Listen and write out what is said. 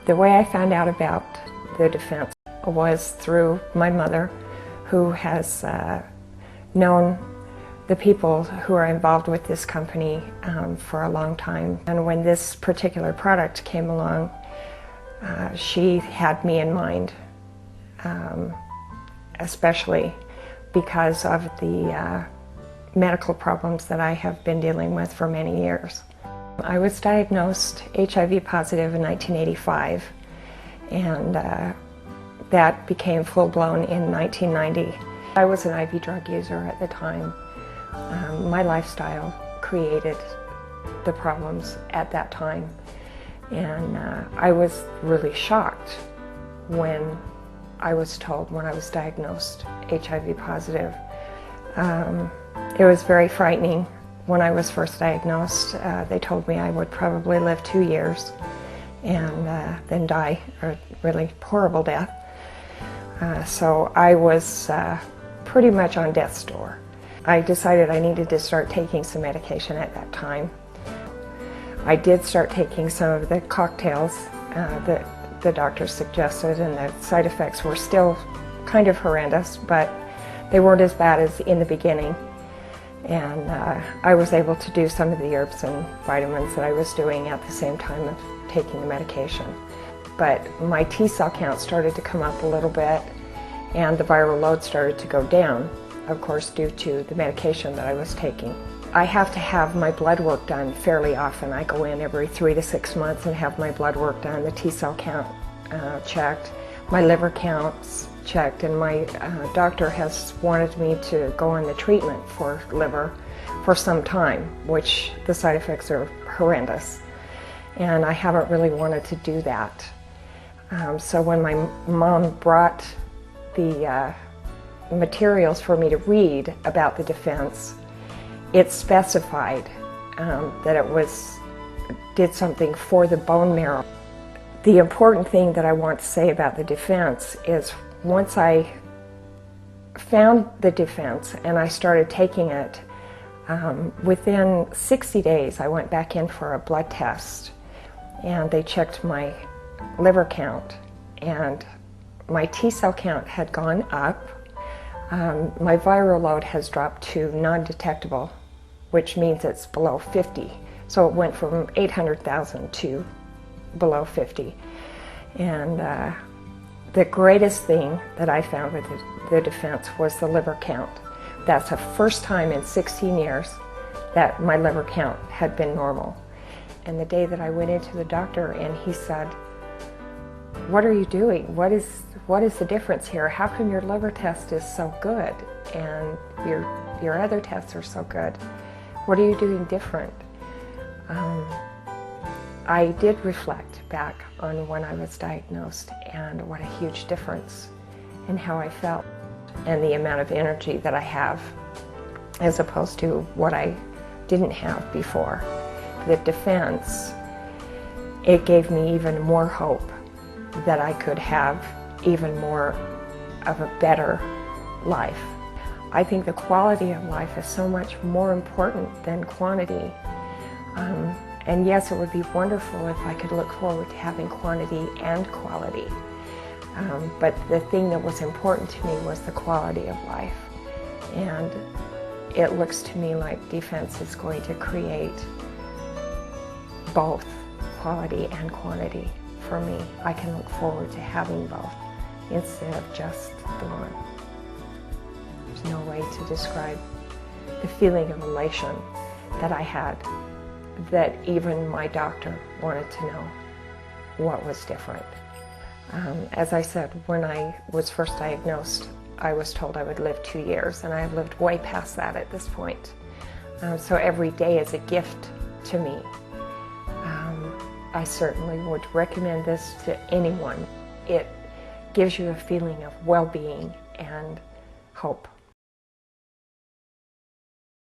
The way I found out about the defense was through my mother, who has known the people who are involved with this company for a long time. And when this particular product came along, she had me in mind, especially because of the medical problems that I have been dealing with for many years. I was diagnosed HIV positive in 1985, and that became full-blown in 1990. I was an IV drug user at the time. My lifestyle created the problems at that time, and I was really shocked when I was told, when I was diagnosed HIV positive. It was very frightening. When I was first diagnosed, they told me I would probably live 2 years and then die a really horrible death. So I was pretty much on death's door. I decided I needed to start taking some medication at that time. I did start taking some of the cocktails that the doctor suggested, and the side effects were still kind of horrendous, but they weren't as bad as in the beginning. And I was able to do some of the herbs and vitamins that I was doing at the same time of taking the medication. But my T-cell count started to come up a little bit, and the viral load started to go down, of course, due to the medication that I was taking. I have to have my blood work done fairly often. I go in every 3 to 6 months and have my blood work done, the T-cell count checked, my liver counts checked, and my doctor has wanted me to go on the treatment for liver for some time, which the side effects are horrendous, and I haven't really wanted to do that. So when my mom brought the materials for me to read about the defense, it specified that it did something for the bone marrow. The important thing that I want to say about the defense is, once I found the defense and I started taking it, within 60 days I went back in for a blood test, and they checked my liver count, and my T-cell count had gone up. My viral load has dropped to non-detectable, which means it's below 50. So it went from 800,000 to below 50. And the greatest thing that I found with the defense was the liver count. That's the first time in 16 years that my liver count had been normal. And the day that I went into the doctor and he said, "What are you doing? What is the difference here? How come your liver test is so good and your other tests are so good? What are you doing different?" I did reflect back on when I was diagnosed and what a huge difference in how I felt and the amount of energy that I have as opposed to what I didn't have before. The defense, it gave me even more hope that I could have even more of a better life. I think the quality of life is so much more important than quantity. And yes, it would be wonderful if I could look forward to having quantity and quality. But the thing that was important to me was the quality of life. And it looks to me like defense is going to create both quality and quantity for me. I can look forward to having both instead of just the one. There's no way to describe the feeling of elation that I had, that even my doctor wanted to know what was different. As I said, when I was first diagnosed, I was told I would live 2 years, and I have lived way past that at this point. So every day is a gift to me. I certainly would recommend this to anyone. It gives you a feeling of well-being and hope.